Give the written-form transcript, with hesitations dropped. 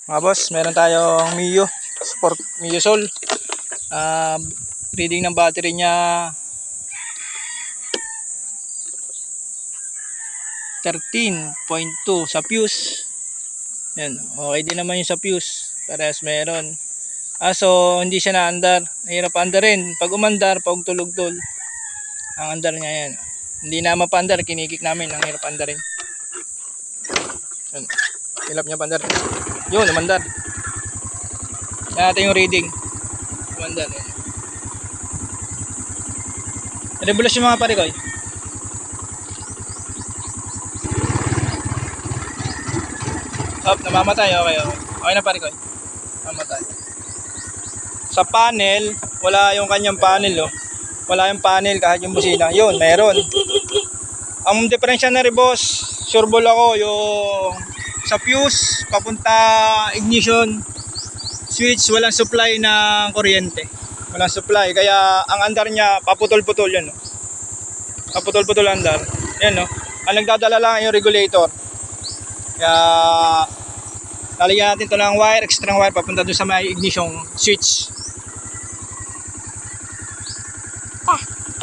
Mga boss, meron tayong Mio Sport Mio Sol. Reading ng battery niya 13.2 sa fuse. Yan, okay din naman yung sa fuse. Parehas meron. So hindi siya naandar. Mahirap andarin. Pag umandar, pag tulog-tol, ang andar niya yan. Hindi na mapandar, kinikik namin. Ang hirap andarin. Yan. Hilap niya pandar. Yun, umandar. Yan natin yung reading. Umandar. Yan. Rebulas yung mga parikoy. Namamatay. Okay. Okay na parikoy. Namamatay. Sa panel, wala yung kanyang panel. Wala yung panel kahit yung busina. Yun, meron. Ang diferensya na rin boss, sure ball ako yung sa fuse, papunta ignition switch, walang supply ng kuryente. Walang supply, kaya ang andar niya paputol-putol yan. Paputol-putol andar. Yan no. Ang nagdadala lang yung regulator. Kaya lalagyan natin ito ng wire, extra wire papunta doon sa may ignition switch.